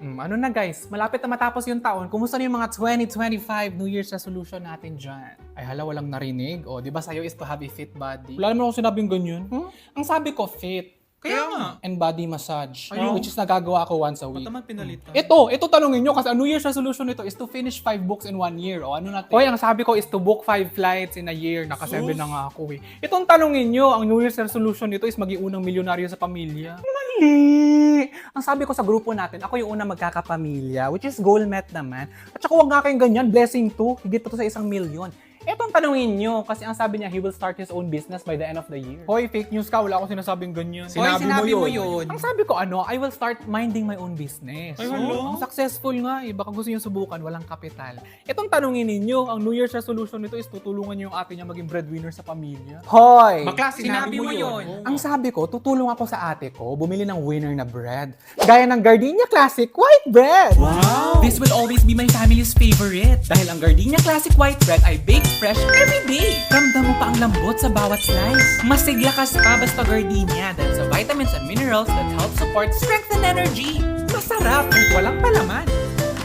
Ano na guys, malapit na matapos yung taon. Kumusta na yung mga 2025 New Year's resolution natin dyan? Ay hala, walang narinig. O, di ba sa'yo is to have a fit body? Wala naman ako sinabing ganyan. Ang sabi ko, fit. Kaya nga. And body massage. Ayun. Which is nagagawa ko once a Ba't week. naman pinalitan? Ito tanongin nyo kasi ang New Year's resolution nito is to finish 5 books in 1 year. O ano natin? Hoy, ang sabi ko is to book 5 flights in a year. Naka-7 na nga ako eh. Itong tanongin nyo, ang New Year's resolution nito is maging unang milyonaryo sa pamilya. Mali! Ang sabi ko sa grupo natin, ako yung unang magkakapamilya, which is goal met naman. At saka huwag nga kayong ganyan, blessing to. Higit pa to sa 1 milyon. Etong tanungin nyo, kasi ang sabi niya, he will start his own business by the end of the year. Hoy, fake news ka, wala akong sinasabing ganyan. Sinabi mo yun. Ang sabi ko, I will start minding my own business. Ay, hello? Ang successful nga eh, baka gusto nyo subukan, walang kapital. Etong tanungin ninyo, ang New Year's resolution nito is tutulungan nyo yung ate niya maging breadwinner sa pamilya. Hoy! Bakla, sinabi mo yun. Ang sabi ko, tutulong ako sa ate ko, bumili ng winner na bread. Gaya ng Gardenia Classic White Bread! Wow! This will always be my family's favorite dahil ang Gardenia Classic White Bread ay baked fresh every day. Ramdam mo pa ang lambot sa bawat slice. Masigla ka pa basta Gardenia dahil sa vitamins and minerals that help support strength and energy. Masarap kahit walang palaman.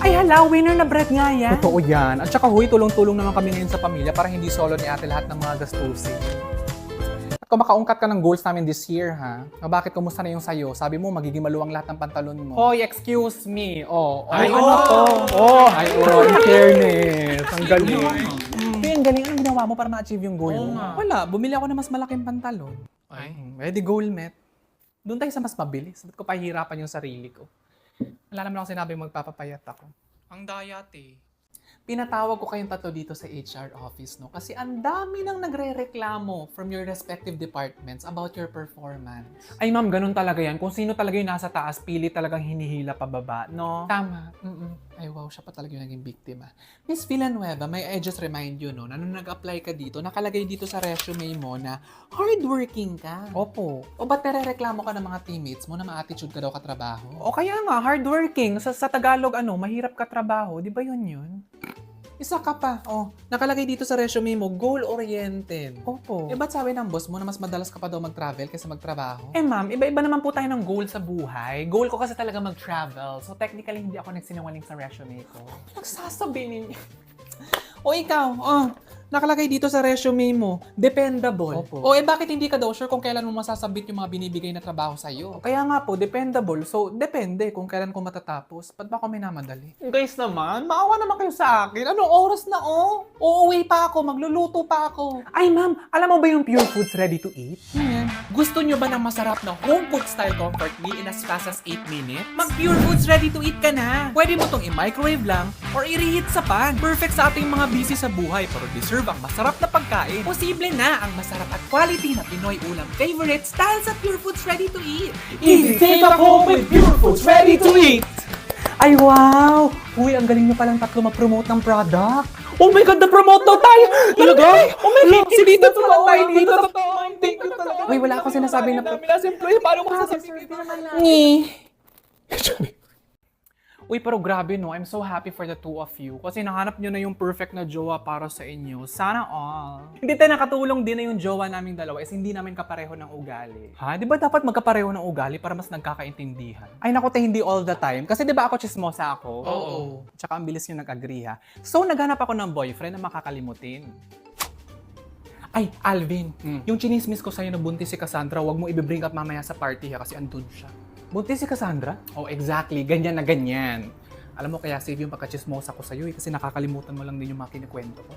Ay hala, winner na bread nga yan. Totoo yan. At saka huy, tulong-tulong naman kami ngayon sa pamilya para hindi solo ni ate lahat ng mga gastusin. At kung makaungkat ka ng goals namin this year, ha? Bakit kumusta na yung sayo? Sabi mo, magiging maluwang lahat ng pantalon mo. Hoy, excuse me. Ay, ano oh! to? In fairness. Ang galing. Ang galing. Anong ginawa mo para ma-achieve yung goal Oo mo? nga. Wala, bumili ako ng mas malaking pantalon. Ay. Ready goal met. Doon tayo sa mas mabilis. Ba't ko pahihirapan yung sarili ko? Wala naman ako sinabi magpapapayat ako. Ang dayat eh. Pinatawag ko kayong tatlo dito sa HR office, no? Kasi ang dami nang nagre-reklamo from your respective departments about your performance. Ay ma'am, ganun talaga yan. Kung sino talaga yung nasa taas, pili talagang hinihila pababa, no? Tama. Ay wow, siya pa talaga yung naging biktima. Miss Villanueva, may I just remind you, no, na nung nag-apply ka dito, nakalagay dito sa resume mo na hardworking ka. Opo. O ba't nare-reklamo ka ng mga teammates mo na ma-attitude ka daw katrabaho? O kaya nga, hardworking. Sa Tagalog, mahirap katrabaho. Di ba yun? Isa ka pa. Nakalagay dito sa resume mo, goal-oriented. Opo. Ba't sabi ng boss mo na mas madalas ka pa daw mag-travel kaysa magtrabaho? Ma'am, iba-iba naman po tayo ng goal sa buhay. Goal ko kasi talaga mag-travel. So technically, hindi ako nagsinungaling sa resume ko. Nagsasabi ninyo. O ikaw, nakalagay dito sa resume mo, dependable. Opo. Bakit hindi ka daw sure kung kailan mo masasabit yung mga binibigay na trabaho sa'yo? Kaya nga po, dependable. So, depende kung kailan ko matatapos. Ba't ba ako minamadali? Guys naman, maawa naman kayo sa akin. Anong oras na uuwi pa ako, magluluto pa ako. Ay ma'am, alam mo ba yung Pure Foods Ready to Eat? Gusto nyo ba ng masarap na home cooked style comfort meal in as fast as 8 minutes? Mag Pure Foods Ready to Eat ka na. Pwede mo tong i-microwave lang or i-reheat sa pan. Perfect sa ating mga busy sa buhay pero deserve ang masarap na pagkain. Posible na ang masarap at quality na Pinoy ulam favorites dahil sa Pure Foods Ready to Eat. Easy save at home with Pure Foods Ready to Eat! Ay wow! Uy, ang galing nyo palang tatlo mag-promote ng product. Oh my God, na-promote daw tayo! Talaga? Oh my God, si dito naman tayo dito. Thank you talaga. Uy, wala ako sinasabing na... Dami na employee, paano ko sasabihin? Uy, pero grabe no, I'm so happy for the two of you. Kasi nahanap nyo na yung perfect na jowa para sa inyo. Sana all. Hindi tayo nakatulong din na yung jowa naming dalawa is hindi namin kapareho ng ugali. Ha? Di ba dapat magkapareho ng ugali para mas nagkakaintindihan? Ay naku, hindi all the time. Kasi di ba ako chismosa ako? Oo. Tsaka ang bilis nyo nag-agree ha. So naghanap ako ng boyfriend na makakalimutin. Ay, Alvin, yung chinismis ko sa'yo na buntis si Cassandra, wag mo i-bring up mamaya sa party ha kasi andun siya. Buntis si Cassandra? Oh, exactly. Ganyan na ganyan. Alam mo, kaya save yung pagkachismosa ko sa'yo kasi nakakalimutan mo lang din yung mga kinikwento ko.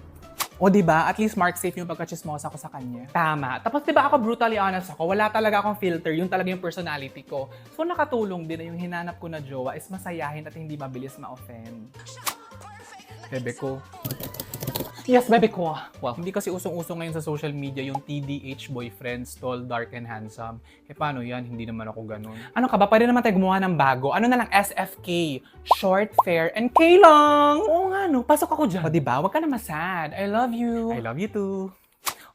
O diba, at least mark safe yung pagkachismosa ko sa kanya. Tama. Tapos diba ako brutally honest ako, wala talaga akong filter, yun talaga yung personality ko. So nakatulong din na yung hinanap ko na jowa is masayahin at hindi mabilis ma-offend. Bebe ko. Yes, bebe ko. Well, hindi kasi usong-usong ngayon sa social media yung TDH boyfriends, tall, dark, and handsome. Paano yan? Hindi naman ako ganun. Ano ka ba? Pwede naman tayo gumawa ng bago. Ano na lang? SFK. Short, fair, and K lang. Oo nga, no? Pasok ako dyan. O diba? Huwag ka na masad. I love you. I love you too.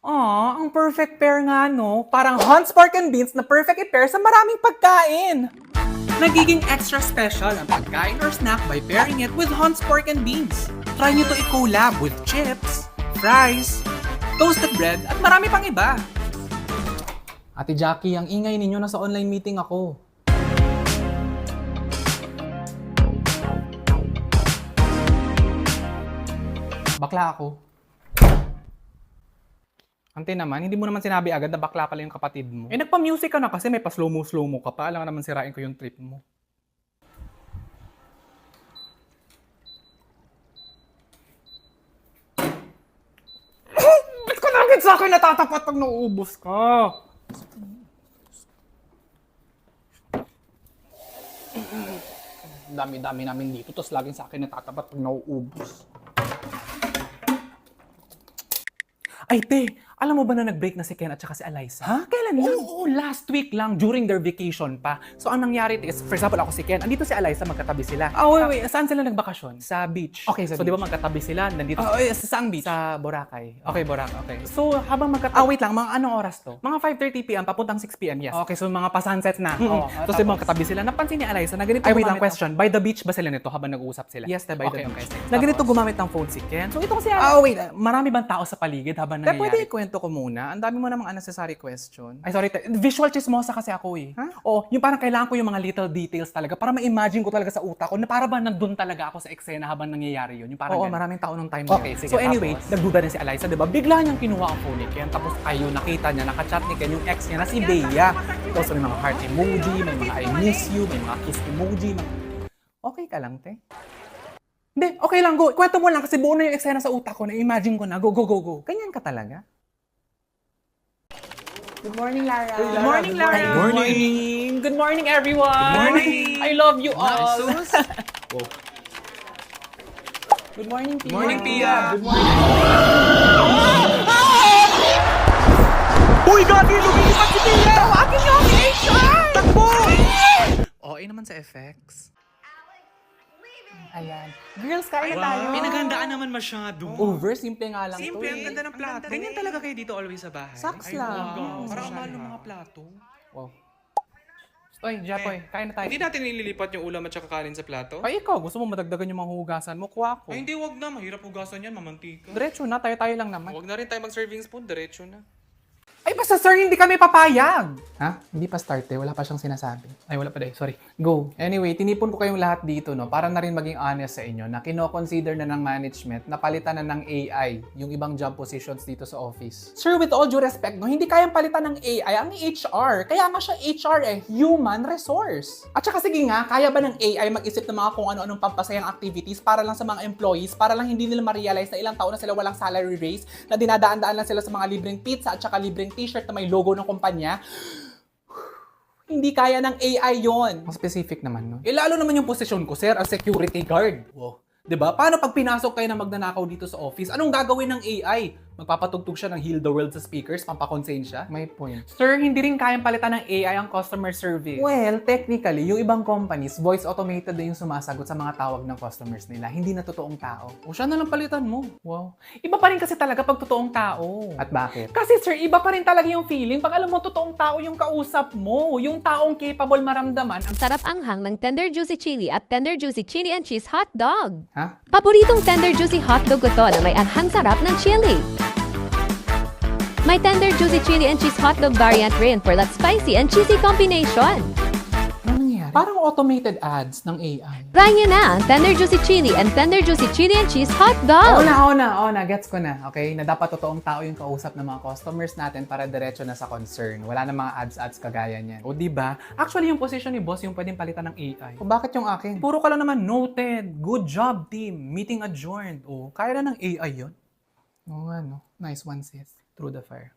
Aw, ang perfect pair nga, no? Parang Hunt's Pork and Beans na perfect i-pair sa maraming pagkain. Nagiging extra special ang pagkain or snack by pairing it with Hunt's Pork and Beans. Try nyo to i-collab with chips, fries, toasted bread, at marami pang iba. Ate Jackie, ang ingay ninyo, nasa online meeting ako. Bakla ako. Ante naman, hindi mo naman sinabi agad na bakla pala yung kapatid mo. Eh, nagpa-music ka na kasi may pa-slow mo ka pa. Alam nga naman sirain ko yung trip mo. Ba't ka lagi sa akin natatapat pag nauubos ka? Dami-dami namin dito, tapos laging sa akin natatapat pag nauubos. Ay, te, alam mo ba na nag-break na si Ken at saka si Eliza? Ha? Kailan yan? Oo, last week lang, during their vacation pa. So, ang nangyari is, for example, ako si Ken, andito si Eliza, magkatabi sila. Wait. Saan sila nagbakasyon? Sa beach. Okay, so di ba magkatabi sila? Nandito saang beach? Sa Boracay. Okay, Boracay, okay. So, habang magkatabi... wait lang, mga anong oras to? Mga 5:30 p.m. papuntang 6 p.m., yes. Okay, so mga pa-sunset na. So, di ba magkatabi sila? Napansin ni Eliza na ganito wait lang, question. By the beach ba sila nito habang nag-uusap sila? Yes, by the beach. Okay. Na ganito gumamit ng phone si Ken. So, ito kasi... wait, marami bang tao sa paligid habang nangyayari? Pwede ikwento ko muna. Ang dami mo namang unnecessary question. Ay, sorry. Visual chismosa kasi ako eh. Huh? O, yung parang kailangan ko yung mga little details talaga para ma-imagine ko talaga sa utak ko na para ba nandun talaga ako sa eksena habang nangyayari yun. Yung parang maraming tao nung time okay, sige. So anyway, nagduda rin si Eliza, diba? Bigla niyang kinuha ang phone ni Ken. Tapos ayun, nakita niya, nakachat ni Ken yung ex niya na si Bea. Tapos may mga heart emoji, may mga I miss you, may mga kiss emoji. Okay ka lang, te? Hindi, okay lang, go. Kwento mo lang kasi buo na yung eksena sa utak ko. Na-imagine ko na. Go. Ganyan ka talaga? Good morning, Lara. Good morning, Lara. Good morning. Good morning, everyone. Good morning. I love you all. Sus. Good morning, Pia. Good morning, Pia. Good morning. Uy, Gabi! Lumilipat si Pia! Tawagin niyo ang HR! Takbo! Okay naman sa effects. Ayan. Girls, kain na tayo. Pinaghandaan naman masyado. Over, simple nga lang Simple, to ang ganda ng plato. Ganyan talaga kayo dito always sa bahay. Saks Ay, lang. wow. Parang ang mahal ng mga plato. Wow. Oy, Japoy, kain na tayo. Hindi natin nililipat yung ulam at saka kanin sa plato? Ay, ikaw, gusto mo madagdagan yung mga hugasan mo? Kuha ko. Ay, hindi, wag na. Mahirap hugasan yan, mamantika. Diretso na, tayo lang naman. Wag na rin tayo mag-serving spoon, diretso na. Ay, basta sir, hindi kami papayag! Ha? Hindi pa start eh. Wala pa siyang sinasabi. Ay, wala pa dahil. Sorry. Go. Anyway, tinipon ko kayong lahat dito, no? Para na rin maging honest sa inyo na kino-consider na ng management na palitan na ng AI yung ibang job positions dito sa office. Sir, with all due respect, no? Hindi kayang palitan ng AI ang HR. Kaya nga siya HR eh. Human resource. At saka sige nga, kaya ba ng AI mag-isip ng mga kung ano-anong pampasayang activities para lang sa mga employees, para lang hindi nila ma-realize na ilang taon na sila walang salary raise, na dinadaan-daan lang sila sa mga libreng pizza at saka libreng t-shirt na may logo ng kumpanya. Hindi kaya ng AI yon. Ang specific naman, no? Lalo naman yung posisyon ko, sir, as security guard. Wow. 'Di ba? Paano pag pinasok kayo na magnanakaw dito sa office? Anong gagawin ng AI? Magpapatugtog siya ng Heal the World sa speakers, pampakonsensya? May point. Sir, hindi rin kayang palitan ng AI ang customer service. Well, technically, yung ibang companies, voice automated na yung sumasagot sa mga tawag ng customers nila. Hindi na totoong tao. O siya na lang palitan mo. Wow. Iba pa rin kasi talaga pag totoong tao. At bakit? Kasi sir, iba pa rin talaga yung feeling pag alam mo totoong tao yung kausap mo. Yung taong capable maramdaman. Ang sarap anghang ng Tender Juicy Chili at Tender Juicy Chili and Cheese Hot Dog. Ha? Paboritong Tender Juicy Hot Dog ko to na may anghang sarap ng chili. May Tender Juicy Chili and Cheese Hot Dog variant rin for that spicy and cheesy combination. Ano nangyayari? Parang automated ads ng AI. Try nyo na ang Tender Juicy Chili and Tender Juicy Chili and Cheese Hot Dog. Oo na. Gets ko na. Okay? Na dapat totoong tao yung kausap ng mga customers natin para diretso na sa concern. Wala na mga ads kagaya niyan. O diba? Actually, yung position ni boss yung pwedeng palitan ng AI. O bakit yung akin? Puro ka lang naman noted. Good job, team. Meeting adjourned. O, kaya na ng AI yun. Oo nga, no? Nice one, sis. Through the fire.